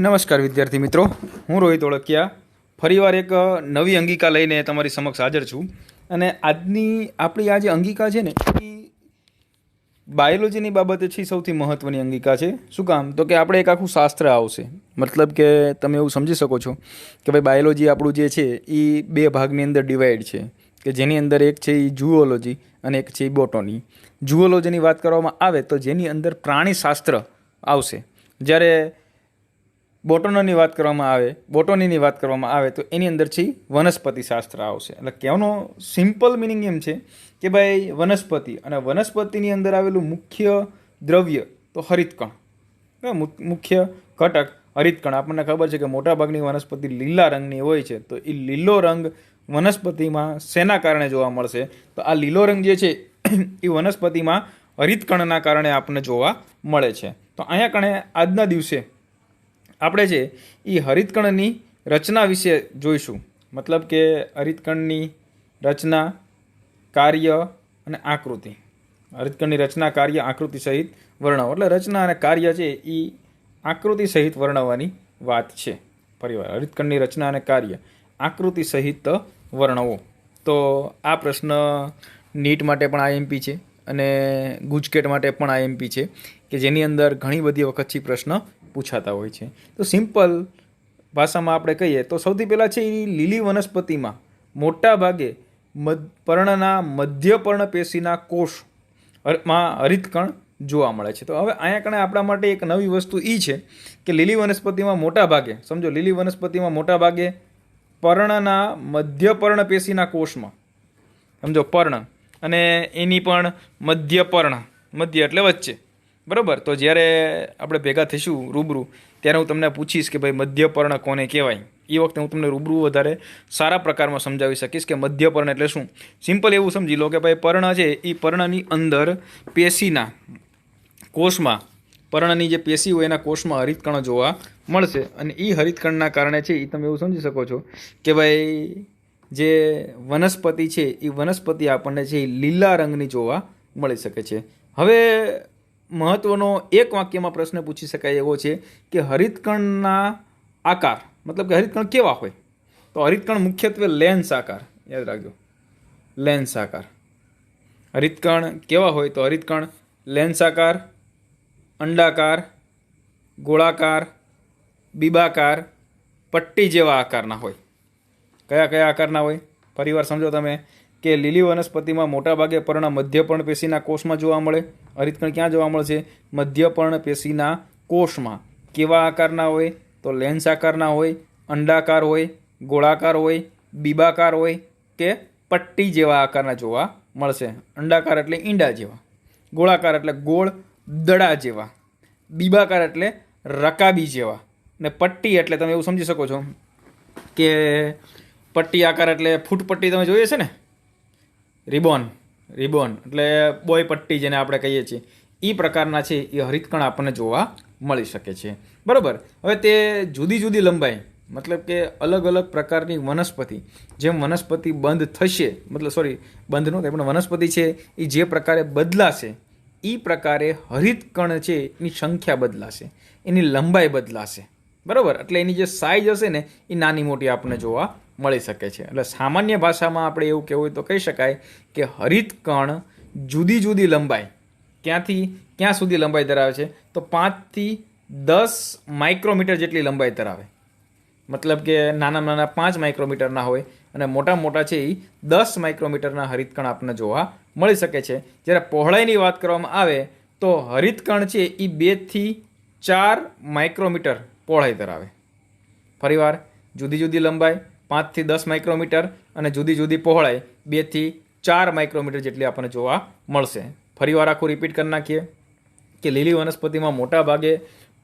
નમસ્કાર વિદ્યાર્થી મિત્રો, હું રોહિત ઓળકિયા ફરીવાર એક નવી અંગિકા લઈને તમારી સમક્ષ હાજર છું. અને આપણી આ જે અંગિકા છે ને એ બાયોલોજીની બાબતે છે, સૌથી મહત્ત્વની અંગિકા છે. શું કામ? તો કે આપણે એક આખું શાસ્ત્ર આવશે. મતલબ કે તમે એવું સમજી શકો છો કે ભાઈ બાયોલોજી આપણું જે છે એ બે ભાગની અંદર ડિવાઈડ છે, કે જેની અંદર એક છે એ ઝૂઓલોજી અને એક છે એ બોટની. ઝૂઓલોજીની વાત કરવામાં આવે તો જેની અંદર પ્રાણીશાસ્ત્ર આવશે, જ્યારે બોટનીની વાત કરવામાં આવે તો એની અંદર છે વનસ્પતિ શાસ્ત્ર આવશે. એટલે કહેવાનો સિમ્પલ મિનિંગ એમ છે કે ભાઈ વનસ્પતિ અને વનસ્પતિની અંદર આવેલું મુખ્ય દ્રવ્ય તો હરિતકણ, મુખ્ય ઘટક હરિતકણ. આપણને ખબર છે કે મોટાભાગની વનસ્પતિ લીલા રંગની હોય છે, તો એ લીલો રંગ વનસ્પતિમાં શેના કારણે જોવા મળશે? તો આ લીલો રંગ જે છે એ વનસ્પતિમાં હરિતકણના કારણે આપણને જોવા મળે છે. તો અહીંયા કણે આજના દિવસે આપણે છે એ હરિતકણની રચના વિશે જોઈશું. મતલબ કે હરિતકણની રચના, કાર્ય અને આકૃતિ. હરિતકણની રચના, કાર્ય, આકૃતિ સહિત વર્ણવો. એટલે રચના અને કાર્ય છે એ આકૃતિ સહિત વર્ણવવાની વાત છે. ફરીવાર, હરિતકણની રચના અને કાર્ય આકૃતિ સહિત વર્ણવો. તો આ પ્રશ્ન નીટ માટે પણ આઈએમપી છે અને ગુજકેટ માટે પણ આઈએમપી છે, કે જેની અંદર ઘણી બધી વખતથી પ્રશ્ન પૂછાતા હોય છે. તો સિમ્પલ ભાષામાં આપણે કહીએ તો સૌથી પહેલાં છે એ લીલી વનસ્પતિમાં મોટા ભાગે પર્ણના મધ્ય પર્ણપેશીના કોષમાં હરિતકણ જોવા મળે છે. તો હવે અહીંયા કણે આપણા માટે એક નવી વસ્તુ એ છે કે લીલી વનસ્પતિમાં મોટા ભાગે, સમજો, લીલી વનસ્પતિમાં મોટા ભાગે પર્ણના મધ્ય પર્ણપેશીના કોષમાં, સમજો પર્ણ અને એની પણ મધ્ય એટલે વચ્ચે, બરાબર. તો જ્યારે આપણે ભેગા થઈશું રૂબરૂ ત્યારે હું તમને પૂછીશ કે ભાઈ મધ્યપર્ણ કોને કહેવાય. એ વખતે હું તમને રૂબરૂ વધારે સારા પ્રકારમાં સમજાવી શકીશ કે મધ્યપર્ણ એટલે શું. સિમ્પલ એવું સમજી લો કે ભાઈ પર્ણ છે એ પર્ણની અંદર પેશીના કોષમાં, પર્ણની જે પેશી હોય એના કોષમાં હરિતકણ જોવા મળશે. અને એ હરિતકણના કારણે છે એ તમે એવું સમજી શકો છો કે ભાઈ જે વનસ્પતિ છે એ વનસ્પતિ આપણને છે એ લીલા રંગની જોવા મળી શકે છે. હવે મહત્વનો એક વાક્યમાં પ્રશ્ન પૂછી શકાય એવો છે કે હરિતકણના આકાર, મતલબ કે હરિતકણ કેવા હોય? તો હરિતકણ મુખ્યત્વે લેન્સ આકાર, યાદ રાખજો, લેન્સ આકાર. હરિતકણ કેવા હોય? તો હરિતકણ લેન્સ આકાર, અંડાકાર, ગોળાકાર, બીબાકાર, પટ્ટી જેવા આકારના હોય. કયા કયા આકારના હોય? ફરીવાર સમજો તમે કે લીલી વનસ્પતિમાં મોટાભાગે પર્ણ મધ્ય પર્ણપેશીના કોષમાં જોવા મળે. હરિતકણ ક્યાં જોવા મળશે? મધ્ય પર્ણપેશીના કોષમાં. કેવા આકારના હોય? તો લેન્સ આકારના હોય, અંડાકાર હોય, ગોળાકાર હોય, બીબાકાર હોય કે પટ્ટી જેવા આકારના જોવા મળશે. અંડાકાર એટલે ઈંડા જેવા, ગોળાકાર એટલે ગોળ દડા જેવા, બીબાકાર એટલે રકાબી જેવા, ને પટ્ટી એટલે તમે એવું સમજી શકો છો કે પટ્ટી આકાર એટલે ફૂટપટ્ટી તમે જોઈએ છે ને, રિબોન એટલે બોય પટ્ટી જેને આપણે કહીએ છીએ, એ પ્રકારના છે એ હરિતકણ આપણને જોવા મળી શકે છે. બરાબર. હવે તે જુદી જુદી લંબાઈ, મતલબ કે અલગ અલગ પ્રકારની વનસ્પતિ, જેમ વનસ્પતિ બંધ થશે, બંધ ન થાય પણ વનસ્પતિ છે એ જે પ્રકારે બદલાશે એ પ્રકારે હરિતકણ છે એની સંખ્યા બદલાશે, એની લંબાઈ બદલાશે. બરાબર. એટલે એની જે સાઇઝ હશે ને એ નાની મોટી આપણને જોવા મળી શકે છે. એટલે સામાન્ય ભાષામાં આપણે એવું કહેવું હોય તો કહી શકાય કે હરિતકણ જુદી જુદી લંબાઈ, ક્યાંથી ક્યાં સુધી લંબાઈ ધરાવે છે? તો 5 થી 10 માઇક્રોમીટર જેટલી લંબાઈ ધરાવે. મતલબ કે નાના 5 માઇક્રોમીટરના હોય અને મોટા છે એ 10 માઇક્રોમીટરના હરિતકણ આપણને જોવા મળી શકે છે. જ્યારે પહોળાઈની વાત કરવામાં આવે તો હરિતકણ છે એ 2 થી 4 માઇક્રોમીટર પહોળાઈ ધરાવે. ફરીવાર, જુદી જુદી લંબાઈ 5 થી 10 માઇક્રોમીટર અને જુદી જુદી પહોળાઈ 2 થી 4 માઇક્રોમીટર જેટલી આપણને જોવા મળશે. ફરીવાર આખું રિપીટ કરી નાખીએ કે લીલી વનસ્પતિમાં મોટા ભાગે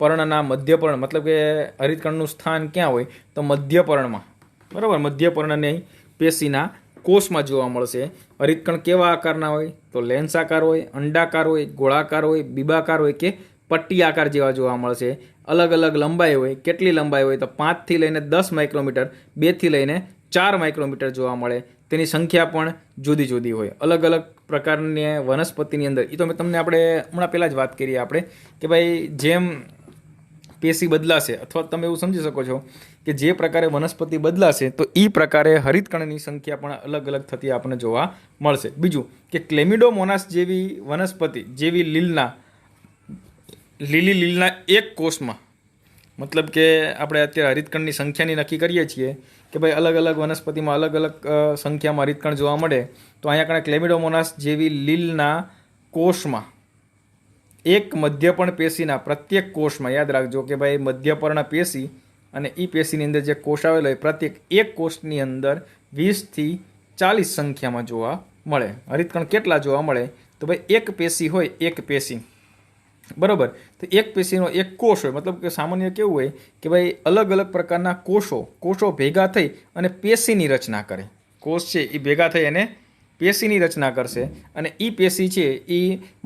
પર્ણના મધ્યપર્ણ, મતલબ કે હરિતકણનું સ્થાન ક્યાં હોય? તો મધ્યપર્ણમાં. બરાબર. મધ્યપર્ણની પેશીના કોષમાં જોવા મળશે. હરિતકણ કેવા આકારના હોય? તો લેન્સ આકાર હોય, અંડાકાર હોય, ગોળાકાર હોય, બીબાકાર હોય કે પટ્ટી આકાર જેવા જોવા મળશે. અલગ અલગ લંબાઈ હોય. કેટલી લંબાઈ હોય? તો 5 થી લઈને 10 માઇક્રોમીટર, 2 થી લઈને 4 માઇક્રોમીટર જોવા મળે. તેની સંખ્યા પણ જુદી જુદી હોય. અલગ અલગ પ્રકારની વનસ્પતિની અંદર, એ તો મેં તમને આપણે હમણાં પહેલાં જ વાત કરી આપણે કે ભાઈ જેમ પેશી બદલાશે, અથવા તમે એવું સમજી શકો છો કે જે પ્રકારે વનસ્પતિ બદલાશે તો એ પ્રકારે હરિતકણની સંખ્યા પણ અલગ અલગ થતી આપણને જોવા મળશે. બીજું કે ક્લેમિડોમોનાસ જેવી વનસ્પતિ જેવી લીલના એક કોષમાં, મતલબ કે આપણે અત્યારે હરિતકણની સંખ્યાની નક્કી કરીએ છીએ કે ભાઈ અલગ અલગ વનસ્પતિમાં અલગ અલગ સંખ્યામાં હરિતકણ જોવા મળે, તો અહીંયા કણે ક્લેમિડોમોનાસ જેવી લીલના કોષમાં એક મધ્યપર્ણ પેશીના પ્રત્યેક કોષમાં, યાદ રાખજો કે ભાઈ મધ્યપર્ણ પેશી અને એ પેશીની અંદર જે કોષ આવેલો હોય પ્રત્યેક એક કોષની અંદર 20થી 40 સંખ્યામાં જોવા મળે. હરિતકણ કેટલા જોવા મળે? તો ભાઈ એક પેશી હોય, એક પેશી, બરાબર, તો એક પેશીનો એક કોષ હોય, મતલબ કે સામાન્ય કેવું હોય કે ભાઈ અલગ અલગ પ્રકારના કોષો ભેગા થઈ અને પેશીની રચના કરે. કોષ છે એ ભેગા થઈ અને પેશીની રચના કરશે અને એ પેશી છે એ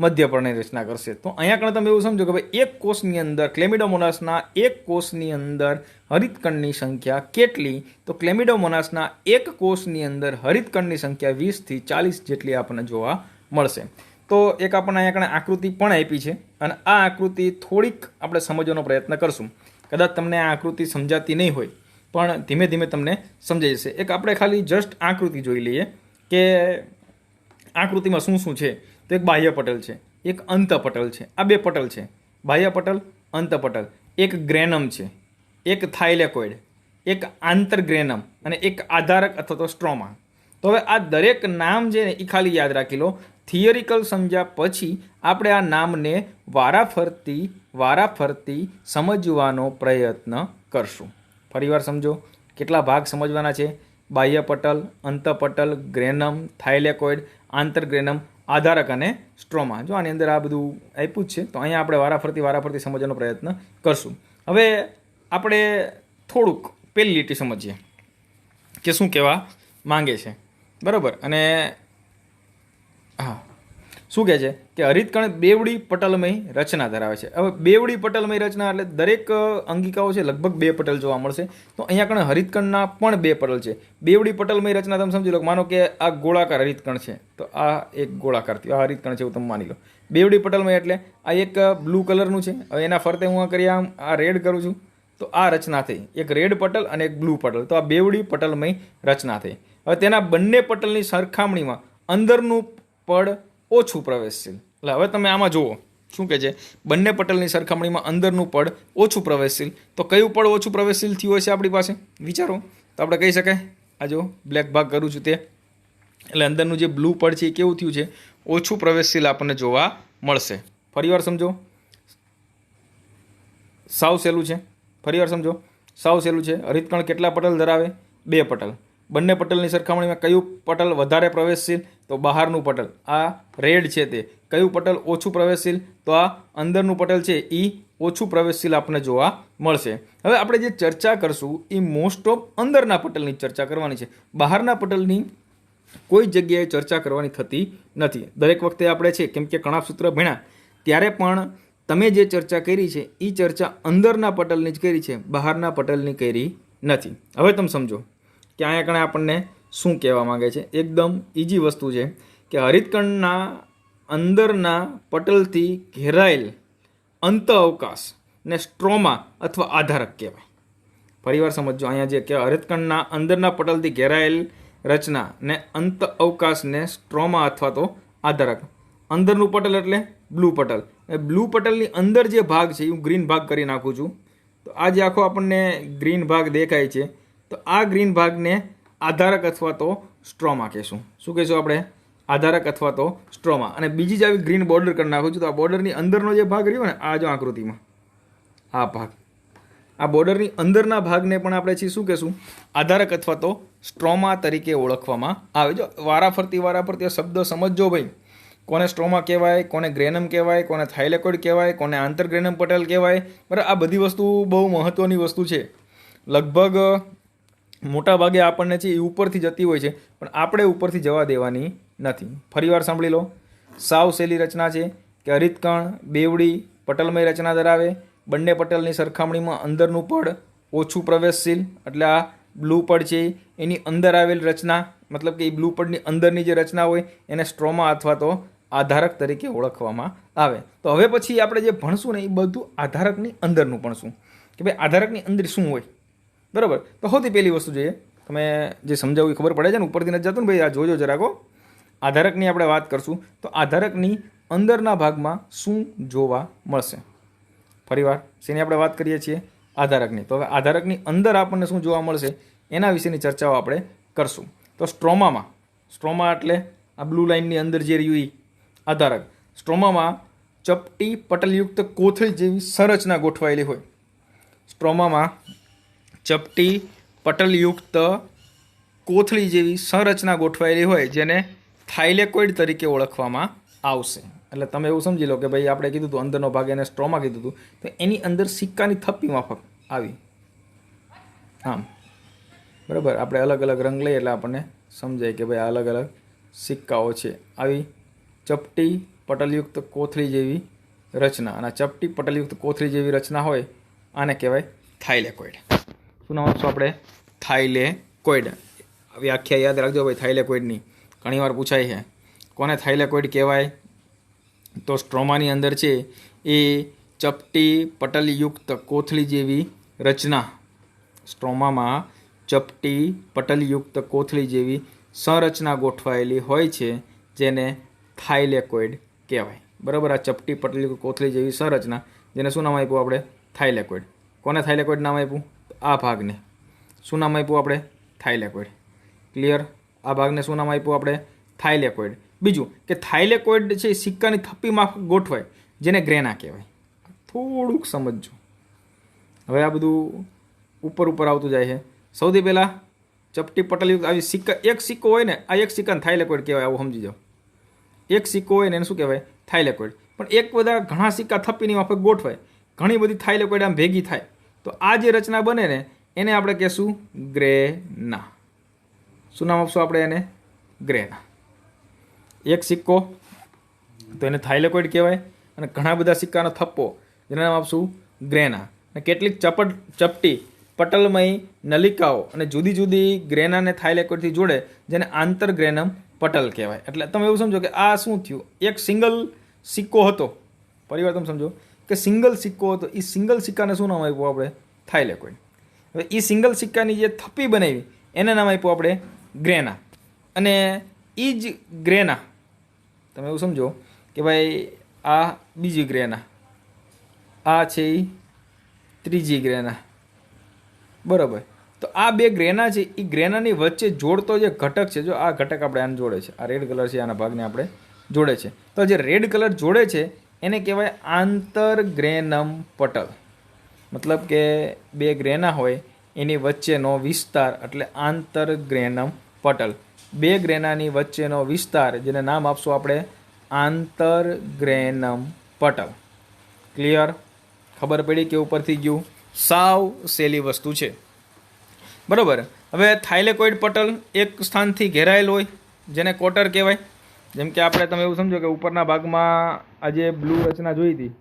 મધ્યપર્ણની રચના કરશે. તો અહીંયા કણે તમે એવું સમજો કે ભાઈ એક કોષની અંદર ક્લેમિડોમોનાસના એક કોષની અંદર હરિતકણની સંખ્યા કેટલી? તો ક્લેમિડોમોનાસના એક કોષની અંદર હરિતકણની સંખ્યા 20થી 40 જેટલી આપણને જોવા મળશે. તો એક આપણને અહીંયા કણે આકૃતિ પણ આપી છે અને આ આકૃતિ થોડીક આપણે સમજવાનો પ્રયત્ન કરશું. કદાચ તમને આ આકૃતિ સમજાતી નહીં હોય પણ ધીમે ધીમે તમને સમજાઈ જશે. એક આપણે ખાલી જસ્ટ આકૃતિ જોઈ લઈએ કે આકૃતિમાં શું શું છે. તો એક બાહ્ય પટલ છે, એક અંતપટલ છે. આ બે પટલ છે, બાહ્ય પટલ, અંતપટલ. એક ગ્રેનમ છે, એક થાઇલેકોઇડ, એક આંતરગ્રેનમ અને એક આધારક અથવા તો સ્ટ્રોમા. તો હવે આ દરેક નામ છે ને એ ખાલી યાદ રાખી લો. થિયરિકલ સમજ્યા પછી આપણે આ નામને વારાફરતી સમજવાનો પ્રયત્ન કરશું. ફરીવાર સમજો, કેટલા ભાગ સમજવાના છે? બાહ્ય પટલ, અંતપટલ, ગ્રેનમ, થાઇલેકોઇડ, આંતરગ્રેનમ, આધારક અને સ્ટ્રોમા. જો આની અંદર આ બધું આપ્યું જ છે, તો અહીંયા આપણે વારાફરતી સમજવાનો પ્રયત્ન કરશું. હવે આપણે થોડુંક પહેલી લીટી સમજીએ કે શું કહેવા માંગે છે, બરાબર. અને હા, શું કહે છે કે હરિતકણ બેવડી પટલમય રચના ધરાવે છે. હવે બેવડી પટલમય રચના એટલે દરેક અંગિકાઓ છે લગભગ 2 પટલ જોવા મળશે. તો અહીંયા કણે હરિતકણના પણ 2 પટલ છે. બેવડી પટલમય રચના તમે સમજી લો. માનો કે આ ગોળાકાર હરિતકણ છે, તો આ એક ગોળાકાર થયું, આ હરિતકણ છે એવું તમે માની લો. બેવડી પટલમય એટલે આ એક બ્લુ કલરનું છે. હવે એના ફરતે હું આ રેડ કરું છું, તો આ રચના થઈ, એક રેડ પટલ અને એક બ્લુ પટલ. તો આ બેવડી પટલમય રચના થઈ. હવે તેના બંને પટલની સરખામણીમાં અંદરનું પડ ઓછું પ્રવેશશીલ. એટલે હવે તમે આમાં જુઓ શું કહે છે, બંને પટલની સરખામણીમાં અંદરનું પડ ઓછું પ્રવેશશીલ. તો કયું પડ ઓછું પ્રવેશશીલ થયું હશે આપણી પાસે? વિચારો. તો આપણે કહી શકાય, આ જો બ્લેક ભાગ કરું છું તે, એટલે અંદરનું જે બ્લુ પડ છે એ કેવું થયું છે? ઓછું પ્રવેશશીલ આપણને જોવા મળશે. ફરીવાર સમજો, સાવ સહેલું છે. ફરીવાર સમજો, સાવ સહેલું છે. હરિતકણ કેટલા પટલ ધરાવે? 2 પટલ. બંને પટલની સરખામણીમાં કયું પટલ વધારે પ્રવેશશીલ? તો બહારનું પટલ, આ રેડ છે તે. કયું પટલ ઓછું પ્રવેશશીલ? તો આ અંદરનું પટલ છે એ ઓછું પ્રવેશશીલ આપણને જોવા મળશે. હવે આપણે જે ચર્ચા કરશું એ મોસ્ટ ઓફ અંદરના પટલની ચર્ચા કરવાની છે. બહારના પટલની કોઈ જગ્યાએ ચર્ચા કરવાની થતી નથી. દરેક વખતે આપણે છે, કેમ કે કણાભસૂત્ર ભણ્યા ત્યારે પણ તમે જે ચર્ચા કરી છે એ ચર્ચા અંદરના પટલની જ કરી છે, બહારના પટલની કરી નથી. હવે તમે સમજો કે અહીંયા કણે આપણને શું કહેવા માંગે છે. એકદમ ઇઝી વસ્તુ છે કે હરિતકણના અંદરના પટલથી ઘેરાયેલ અંત અવકાશ ને સ્ટ્રોમા અથવા આધારક કહેવાય. ફરીવાર સમજો, અહીંયા જે કે હરિતકણના અંદરના પટલથી ઘેરાયેલ રચના ને અંત અવકાશને સ્ટ્રોમા અથવા તો આધારક. અંદરનું પટલ એટલે બ્લુ પટલ. બ્લુ પટલની અંદર જે ભાગ છે એ હું ગ્રીન ભાગ કરી નાખું છું. તો આ જે આખો આપણને ગ્રીન ભાગ દેખાય છે, તો આ ગ્રીન ભાગને આધારક અથવા તો સ્ટ્રોમા કહેશું. શું કહેશું આપણે? આધારક અથવા તો સ્ટ્રોમા. અને બીજી જ આવી ગ્રીન બોર્ડર કરી નાખું છું, તો આ બોર્ડરની અંદરનો જે ભાગ રહ્યો ને, આ જો આકૃતિમાં આ ભાગ, આ બોર્ડરની અંદરના ભાગને પણ આપણે છીએ શું કહેશું? આધારક અથવા તો સ્ટ્રોમા તરીકે ઓળખવામાં આવે. જો વારાફરતી આ શબ્દ સમજજો ભાઈ. કોને સ્ટ્રોમા કહેવાય, કોને ગ્રેનમ કહેવાય, કોને થાઇલેકોઇડ કહેવાય, કોને આંતરગ્રેનમ પટલ કહેવાય, બરાબર. આ બધી વસ્તુ બહુ મહત્ત્વની વસ્તુ છે. લગભગ મોટા ભાગે આપણને છે એ ઉપરથી જતી હોય છે, પણ આપણે ઉપરથી જવા દેવાની નથી. ફરીવાર સાંભળી લો. સાવ સહેલી રચના છે કે હરિતકણ બેવડી પટલમય રચના ધરાવે. બંને પટલની સરખામણીમાં અંદરનું પડ ઓછું પ્રવેશશીલ, એટલે આ બ્લુ પડ છે એની અંદર આવેલ રચના, મતલબ કે એ બ્લુ પડની અંદરની જે રચના હોય એને સ્ટ્રોમા અથવા તો આધારક તરીકે ઓળખવામાં આવે. તો હવે પછી આપણે જે ભણશું ને એ બધું આધારકની અંદરનું ભણશું કે ભાઈ આધારકની અંદર શું હોય. બરાબર. તો સૌથી પહેલી વસ્તુ જોઈએ, તમે જે સમજાવું એ ખબર પડે છે ને, ઉપરથી નથી જતું ને ભાઈ, આ જોજો જરાકો. આધારકની આપણે વાત કરશું તો આધારકની અંદરના ભાગમાં શું જોવા મળશે. ફરીવાર શેની આપણે વાત કરીએ છીએ? આધારકની. તો હવે આધારકની અંદર આપણને શું જોવા મળશે એના વિશેની ચર્ચાઓ આપણે કરશું. તો સ્ટ્રોમા એટલે આ બ્લુ લાઇનની અંદર જે રહ્યું એ આધારક. સ્ટ્રોમામાં ચપટી પટલયુક્ત કોથળી જેવી સંરચના ગોઠવાયેલી હોય. સ્ટ્રોમામાં ચપટી પટલયુક્ત કોથળી જેવી સંરચના ગોઠવાયેલી હોય જેને થાઇલેકોઇડ તરીકે ઓળખવામાં આવશે. એટલે તમે એવું સમજી લો કે ભાઈ આપણે કીધું હતું અંદરનો ભાગ એને સ્ટ્રોમા કીધું હતું, તો એની અંદર સિક્કાની થપ્પી માફક આવી આમ. બરાબર. આપણે અલગ અલગ રંગ લઈએ એટલે આપણને સમજાય કે ભાઈ આ અલગ અલગ સિક્કાઓ છે. આવી ચપટી પટલયુક્ત કોથળી જેવી રચના, અને ચપટી પટલયુક્ત કોથળી જેવી રચના હોય આને કહેવાય થાઇલેકોઇડ. શું નામ આપશું આપણે? થાઇલેકોઇડ. વ્યાખ્યા યાદ રાખજો ભાઈ થાઇલેકોઇડની, ઘણીવાર પૂછાય છે. કોને થાઇલેકોઇડ કહેવાય? તો સ્ટ્રોમાની અંદર છે એ ચપટી પટલયુક્ત કોથળી જેવી રચના, સ્ટ્રોમામાં ચપટી પટલયુક્ત કોથળી જેવી સંરચના ગોઠવાયેલી હોય છે જેને થાઇલેકોઇડ કહેવાય. બરાબર. આ ચપટી પટલયુક્ત કોથળી જેવી સંરચના જેને શું નામ આપ્યું આપણે? થાઇલેકોઇડ. કોને થાઇલેકોઇડ નામ આપ્યું? આ ભાગને શું નામ આપ્યું આપણે? થાઇલેકોઇડ. ક્લિયર? આ ભાગને શું નામ આપ્યું આપણે? થાઇલેકોઇડ. બીજું કે થાઇલેકોઇડ છે સિક્કાની થપ્પીમાં ગોઠવાય જેને ગ્રેના કહેવાય. થોડુંક સમજજો. હવે આ બધું ઉપર આવતું જાય છે. સૌથી પહેલાં ચપટી પટલયુક્ત આવી સિક્કા, એક સિક્કો હોય ને, આ એક સિક્કાને થાઇલેકોઇડ કહેવાય, આવું સમજી જાઓ. એક સિક્કો હોય ને એને શું કહેવાય? થાઇલેકોઇડ. પણ એક બધા ઘણા સિક્કા થપ્પીની માફક ગોઠવાય, ઘણી બધી થાઇલેકોઇડ આમ ભેગી થાય, તો આ જે રચના બને ને એને આપણે કહેશું ગ્રેના. શું નામ આપશું આપણે એને? ગ્રેના. એક સિક્કો તો એને થાઇલેકોઇડ કહેવાય, અને ઘણા બધા સિક્કાનો થપ્પો જેના નામ આપશું ગ્રેના. અને કેટલીક ચપટી પટલમય નલિકાઓ અને જુદી જુદી ગ્રેનાને થાઇલેકોઇડથી જોડે જેને આંતરગ્રેનમ પટલ કહેવાય. એટલે તમે એવું સમજો કે આ શું થયું, એક સિંગલ સિક્કો હતો. પરિવાર તમે સમજો કે સિંગલ સિક્કો હતો, એ સિંગલ સિક્કાને શું નામ આપ્યું આપણે? થાઇલેકોઇડ. હવે એ સિંગલ સિક્કાની જે થપ્પી બનાવી એને નામ આપ્યું આપણે ગ્રેના. અને એ જ ગ્રેના તમે એવું સમજો કે ભાઈ આ બીજી ગ્રેના, આ છે એ ત્રીજી ગ્રેના. બરાબર. તો આ બે ગ્રેના છે એ ગ્રેનાની વચ્ચે જોડતો જે ઘટક છે, જો આ ઘટક આપણે આને જોડે છે, આ રેડ કલર છે, આના ભાગને આપણે જોડે છે. તો જે રેડ કલર જોડે છે એને કહેવાય આંતરગ્રેનમ પટલ. મતલબ કે બે ગ્રેના હોય એની વચ્ચેનો વિસ્તાર એટલે આંતરગ્રેનમ પટલ. બે ગ્રેનાની વચ્ચેનો વિસ્તાર જેને નામ આપશું આપણે આંતરગ્રેનમ પટલ. ક્લિયર? ખબર પડી કે ઉપરથી ગયું? સાવ સહેલી વસ્તુ છે. બરાબર. હવે થાઇલેકોઇડ પટલ એક સ્થાનથી ઘેરાયેલ હોય જેને કોટર કહેવાય. જેમ કે આપણે તમે એવું સમજો કે ઉપરના ભાગમાં આ જે બ્લુ રચના જોઈ હતી,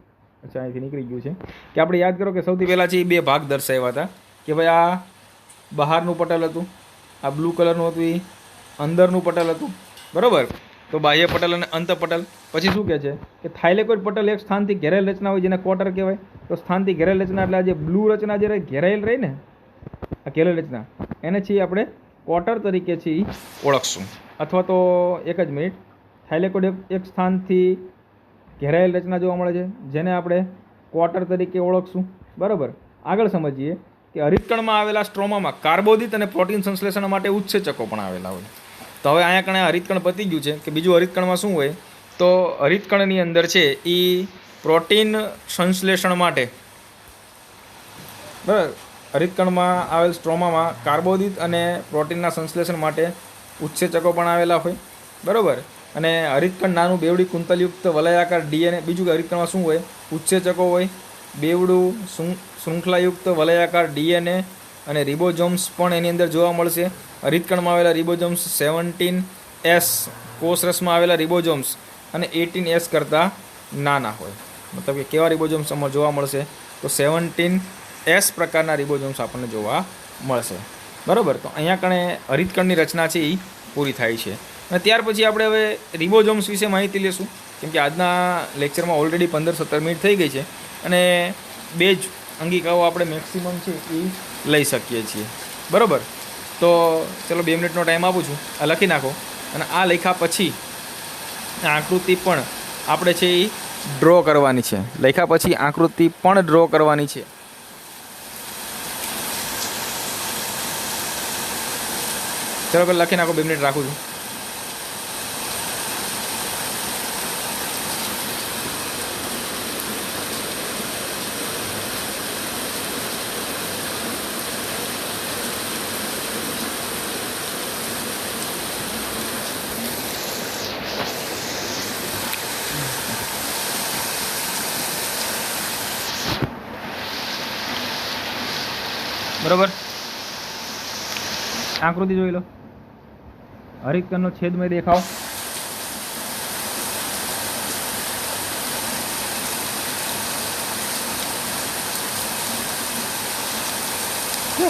અચ્છા અહીંથી નીકળી ગયું છે, કે આપણે યાદ કરો કે સૌથી પહેલાં છે એ બે ભાગ દર્શાવ્યા હતા કે ભાઈ આ બહારનું પટલ હતું, આ બ્લુ કલરનું હતું એ અંદરનું પટલ હતું. બરાબર. તો બાહ્ય પટલ અને અંત પટલ. પછી શું કહે છે કે થાઇલેકોઇડ પટલ એક સ્થાનથી ઘેરાયેલ રચના હોય જેને ક્વાર્ટર કહેવાય. તો સ્થાનથી ઘેરાયેલ રચના એટલે આ જે બ્લુ રચના જે ઘેરાયેલ રહી ને, આ ઘેરાયેલ રચના, એને છે આપણે ક્વાર્ટર તરીકે છે ઓળખશું. અથવા તો એક જ મિનિટ, થાઇલેકોઇડ એક સ્થાનથી ઘેરાયેલ રચના જોવા મળે છે જેને આપણે ક્વાર્ટર તરીકે ઓળખશું. બરાબર. આગળ સમજીએ કે હરિતકણમાં આવેલા સ્ટ્રોમામાં કાર્બોદિત અને પ્રોટીન સંશ્લેષણ માટે ઉત્સેચકો પણ આવેલા હોય. તો હવે અહીંયા કણે હરિતકણ પતી ગયું છે કે બીજું હરિતકણમાં શું હોય? તો હરિતકણની અંદર છે એ પ્રોટીન સંશ્લેષણ માટે, બરાબર, હરિતકણમાં આવેલ સ્ટ્રોમામાં કાર્બોદિત અને પ્રોટીનના સંશ્લેષણ માટે ઉત્સેચકો પણ આવેલા હોય. બરાબર. અને હરિતકણ નાનું બેવડી કુંતલયુક્ત વલયાકાર ડીએનએ. બીજું કે હરિતકણમાં શું હોય? ઉત્સેચકો હોય, બેવડું શૃંખલાયુક્ત વલયાકાર ડીએનએ અને રિબોઝોમ્સ પણ એની અંદર જોવા મળશે. હરિતકણમાં આવેલા રિબોઝોમ્સ 17S, કોષરસમાં આવેલા રિબોઝોમ્સ અને 18S કરતાં નાના હોય. મતલબ કે કેવા રિબોઝોમ્સ અમારે જોવા મળશે? તો 17S પ્રકારના રિબોઝોમ્સ આપણને જોવા મળશે. બરાબર. તો અહીંયા કણે હરિતકણની રચના છે એ પૂરી થાય છે. અને ત્યાર પછી આપણે હવે રિબોઝોમ્સ વિશે માહિતી લેશું, કેમ કે આજના લેક્ચરમાં ઓલરેડી 15-17 મિનિટ થઈ ગઈ છે અને 2 જ અંગિકાઓ આપણે મેક્સિમમ છે એ લઈ શકીએ છીએ, બરાબર. તો ચલો 2 મિનિટનો ટાઈમ આપું છું, આ લખી નાખો. અને આ લખ્યા પછી આકૃતિ પણ આપણે છે એ ડ્રો કરવાની છે. લખ્યા પછી આકૃતિ પણ ડ્રો કરવાની છે. ચલો પેલા લખી નાખો, 2 મિનિટ રાખું છું. બરોબર, આકૃતિ જોઈ લો. હરિતકણનો છેદમય દેખાવ,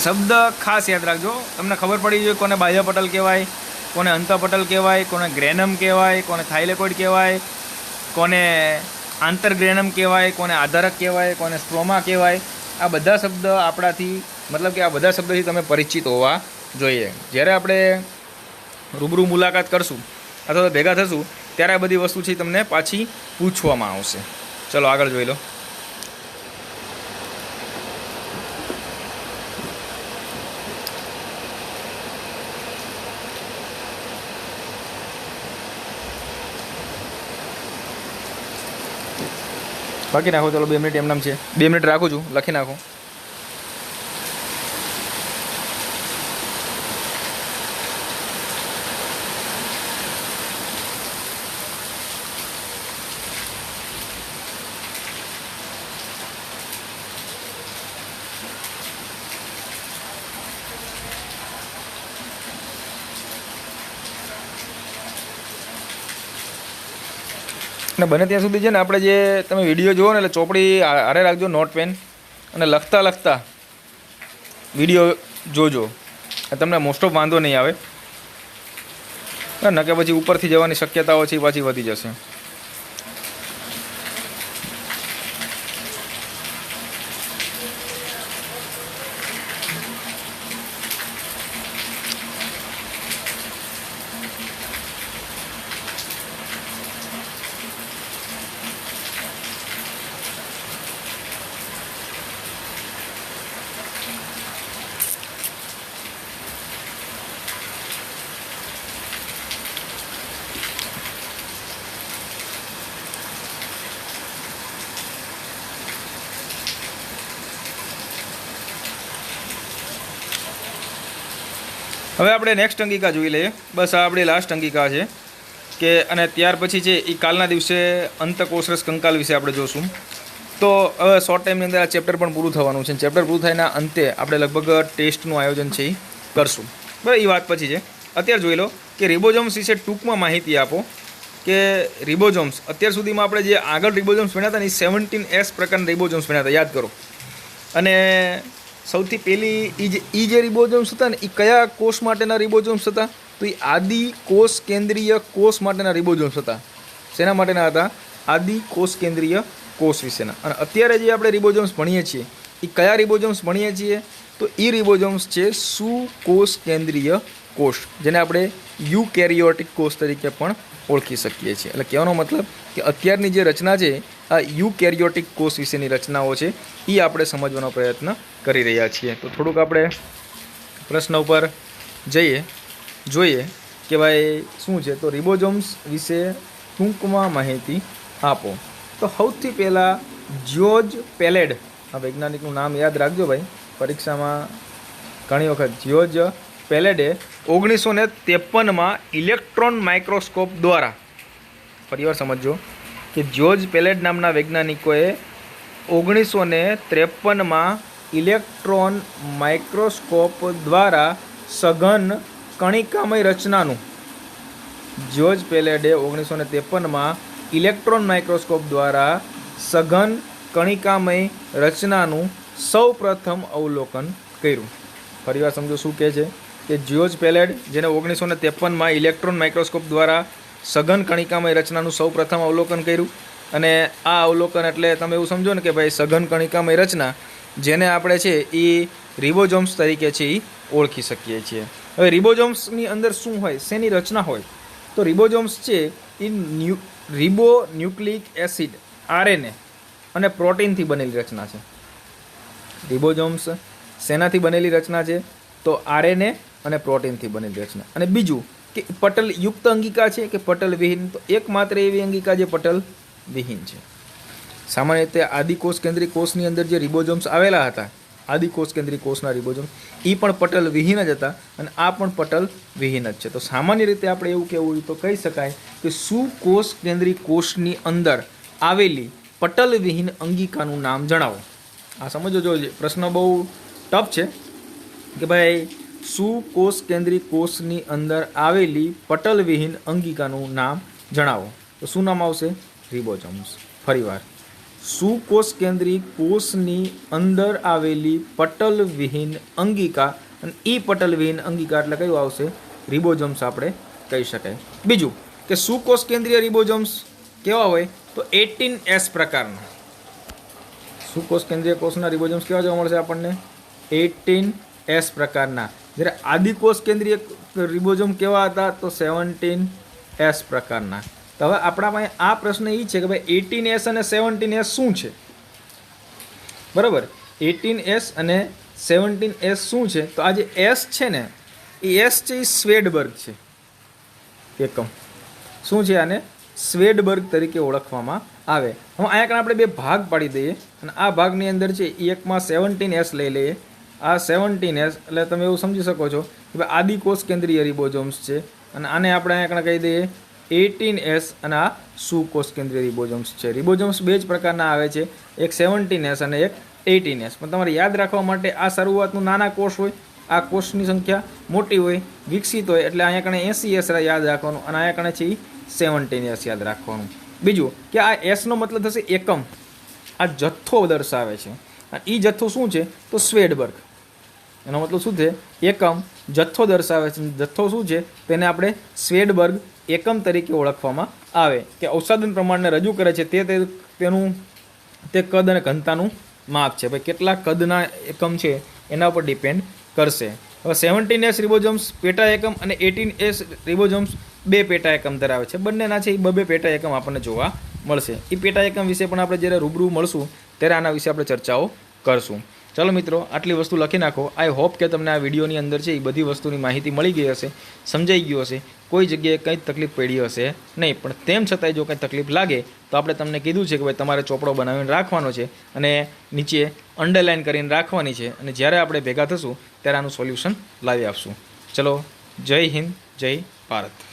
શબ્દ ખાસ યાદ રાખજો. તમને ખબર પડી જોઈએ કોને બાહ્ય પટલ કહેવાય, કોને અંતઃપટલ કહેવાય, કોને ગ્રેનમ કહેવાય, કોને થાઇલેકોઇડ કહેવાય, કોને આંતરગ્રેનમ કહેવાય, કોને આધારક કહેવાય, કોને સ્ટ્રોમા કહેવાય. આ બધા શબ્દ આપણાથી મતલબ કે આ બધા શબ્દોથી તમે પરિચિત હોવા જોઈએ. જ્યારે આપણે રૂબરૂ મુલાકાત કરશું અથવા તો ભેગા થશું ત્યારે આ બધી વસ્તુ છે તમને પાછી પૂછવામાં આવશે. ચલો આગળ જોઈ લો. બાકી નાખો. ચલો 2 મિનિટ એમનામ છે, 2 મિનિટ રાખું છું, લખી નાખો. અને બને ત્યાં સુધી છે ને આપણે જે તમે વિડીયો જુઓ ને એટલે ચોપડી હારે રાખજો, નોટ પેન, અને લખતા લખતા વિડીયો જોજો. તમને મોસ્ટ ઓફ વાંધો નહીં આવે, ન કે પછી ઉપરથી જવાની શક્યતાઓ છે પાછી વધી જશે. હવે આપણે નેક્સ્ટ અંગિકા જોઈ લઈએ. બસ આ આપણી લાસ્ટ અંગિકા છે કે અને ત્યાર પછી છે એ કાલના દિવસે અંતકોષરસ કંકાલ વિશે આપણે જોશું. તો હવે શોર્ટ ટાઈમની અંદર આ ચેપ્ટર પણ પૂરું થવાનું છે. ચેપ્ટર પૂરું થાયના અંતે આપણે લગભગ ટેસ્ટનું આયોજન છે એ કરશું. બરાબર, એ વાત પછી છે. અત્યારે જોઈ લો કે રિબોઝોમ્સ વિશે ટૂંકમાં માહિતી આપો કે રિબોઝોમ્સ અત્યાર સુધીમાં આપણે જે આગળ રિબોઝોમ્સ ભણ્યા હતા ને એ 17S પ્રકારના રિબોઝોમ્સ ભણ્યા હતા, યાદ કરો. અને સૌથી પહેલી એ જે રિબોઝોમ્સ હતા ને એ કયા કોષ માટેના રિબોઝોમ્સ હતા? તો એ આદિ કોષ કેન્દ્રીય કોષ માટેના રિબોઝોમ્સ હતા. શેના માટેના હતા? આદિ કોષ કેન્દ્રીય કોષ વિશેના. અને અત્યારે જે આપણે રિબોઝોમ્સ ભણીએ છીએ એ કયા રિબોઝોમ્સ ભણીએ છીએ? તો એ રિબોઝોમ્સ છે સુકોષ કેન્દ્રીય કોષ, જેને આપણે યુકેરિયોટિક કોષ તરીકે પણ ઓળખી શકીએ છીએ. એટલે કહેવાનો મતલબ કે અત્યારની જે રચના છે આ યુકેરિયોટિક કોષ વિશેની રચનાઓ છે એ આપણે સમજવાનો પ્રયત્ન કરી રહ્યા છીએ. તો થોડુંક આપણે પ્રશ્ન ઉપર જોઈએ કે ભાઈ શું છે. તો રિબોઝોમ્સ વિશે ટૂંકમાં માહિતી આપો. તો સૌથી પહેલાં જ્યોર્જ પેલેડ, આ વૈજ્ઞાનિકનું નામ યાદ રાખજો ભાઈ, પરીક્ષામાં ઘણી વખત. જ્યોર્જ પેલેડે 1953માં ઇલેક્ટ્રોન માઇક્રોસ્કોપ દ્વારા, ફરીવાર સમજો કે જ્યોર્જ પેલેડ નામના વૈજ્ઞાનિકોએ 1953માં ઇલેક્ટ્રોન માઇક્રોસ્કોપ દ્વારા સઘન કણિકામય રચનાનું, જ્યોર્જ પેલેડે 1953માં ઇલેક્ટ્રોન માઇક્રોસ્કોપ દ્વારા સઘન કણિકામય રચનાનું સૌ પ્રથમ અવલોકન કર્યું. ફરીવાર સમજો શું કહે છે કે જ્યોર્જ પેલેડ, જેને 1953માં ઇલેક્ટ્રોન માઇક્રોસ્કોપ દ્વારા સઘન કણિકામય રચનાનું સૌ પ્રથમ અવલોકન કર્યું. અને આ અવલોકન એટલે તમે એવું સમજો ને કે ભાઈ સઘન કણિકામય રચના જેને આપણે છે એ રિબોઝોમ્સ તરીકે છે એ ઓળખી શકીએ છીએ. હવે રિબોઝોમ્સની અંદર શું હોય, શેની રચના હોય? તો રિબોઝોમ્સ છે એ રિબો ન્યુક્લિક એસિડ RNA અને પ્રોટીનથી બનેલી રચના છે. રિબોઝોમ્સ શેનાથી બનેલી રચના છે? તો RNA અને પ્રોટીનથી બનેલી રચના. અને બીજું કે પટલ યુક્ત અંગિકા છે કે પટલ વિહીન? તો એકમાત્ર એવી અંગિકા જે પટલ વિહીન છે. સામાન્ય રીતે આદિકોષ કેન્દ્રીય કોષની અંદર જે રિબોઝોમ્સ આવેલા હતા, આદિકોષ કેન્દ્રીય કોષના રિબોઝોમ્સ, એ પણ પટલ વિહીન જ હતા અને આ પણ પટલ વિહીન જ છે. તો સામાન્ય રીતે આપણે એવું કહેવું હોય તો કહી શકાય કે સુકોષ કેન્દ્રીય કોષની અંદર આવેલી પટલ વિહીન અંગિકાનું નામ જણાવો. આ સમજો, જો પ્રશ્ન બહુ ટફ છે કે ભાઈ સુકોષ કેન્દ્રીય કોષની અંદર આવેલી પટલ વિહીન અંગિકાનું નામ જણાવો. તો શું નામ આવશે? રિબોઝોમ્સ. ફરીવાર, સુકોષ કેન્દ્રીય કોષની અંદર આવેલી પટલ વિહીન અંગિકા, અને એ પટલ વિહીન અંગિકા એટલે કયું આવશે? રિબોઝોમ્સ આપણે કહી શકાય. બીજું કે સુકોષ કેન્દ્રીય રિબોઝોમ્સ કેવા હોય? તો 18S પ્રકારના. સુકોષ કેન્દ્રીય કોષના રિબોઝોમ્સ કેવા જોવા મળશે આપણને? 18S પ્રકારના. જ્યારે આદિકોષ કેન્દ્રીય રિબોઝોમ કેવા હતા? તો 17S પ્રકારના. તો હવે આપણા પાસે આ પ્રશ્ન એ છે કે ભાઈ 18S અને 17S શું છે? બરાબર, 18S અને 17S શું છે? તો આ જે S છે ને, એ S છે એ સ્વેડબર્ગ છે એકમ. શું છે? આને સ્વેડબર્ગ તરીકે ઓળખવામાં આવે. હવે અહીંયા આપણે બે ભાગ પાડી દઈએ અને આ ભાગની અંદર છે એકમાં 17S લઈ લઈએ. આ 17S એટલે તમે એવું સમજી શકો છો કે ભાઈ આદિકોષ કેન્દ્રીય રિબોઝોમ્સ છે, અને આને આપણે અહીંયા કહી દઈએ 18S અને આ સુકોષ કેન્દ્રીય રિબોઝોમ્સ છે. રિબોઝોમ્સ બે જ પ્રકારના આવે છે, એક 17S અને એક 18S. પણ તમારે યાદ રાખવા માટે આ શરૂઆતનું નાના કોષ હોય, આ કોષની સંખ્યા મોટી હોય, વિકસિત હોય, એટલે અહીંયા કણે 80S યાદ રાખવાનું અને અહીંયા કણે છે 17S યાદ રાખવાનું. બીજું કે આ એસનો મતલબ થશે એકમ, આ જથ્થો દર્શાવે છે. અને એ જથ્થો શું છે? તો સ્વેડબર્ગ. એનો મતલબ શું છે? એકમ, જથ્થો દર્શાવે છે. જથ્થો શું છે? તેને આપણે સ્વેડબર્ગ એકમ તરીકે ઓળખવામાં આવે કે અવસાદન પ્રમાણને રજૂ કરે છે. તેનું તે કદ અને ઘનતાનું માપ છે. ભાઈ કેટલા કદના એકમ છે એના ઉપર ડિપેન્ડ કરશે. હવે 17S રિબોઝોમ્સ પેટા એકમ અને 18S રિબોઝોમ્સ બે પેટા એકમ ધરાવે છે. બંનેના છે એ બે પેટા એકમ આપણને જોવા મળશે. એ પેટા એકમ વિશે પણ આપણે જ્યારે રૂબરૂ મળશું ત્યારે આના વિશે આપણે ચર્ચાઓ કરશું. ચાલો મિત્રો, આટલી વસ્તુ લખી નાખો. આઈ હોપ કે તમને આ વિડીયોની અંદર છે એ બધી વસ્તુની માહિતી મળી ગઈ હશે, સમજાઈ ગયું હશે, કોઈ જગ્યાએ કંઈ તકલીફ પડી હશે નહીં. પણ તેમ છતાંય જો કંઈ તકલીફ લાગે તો આપણે તમને કીધું છે કે ભાઈ તમારે ચોપડો બનાવીને રાખવાનો છે અને નીચે અંડરલાઇન કરીને રાખવાની છે, અને જ્યારે આપણે ભેગા થશું ત્યારે આનું સોલ્યુશન લાવી આપશું. ચલો, જય હિન્દ, જય ભારત.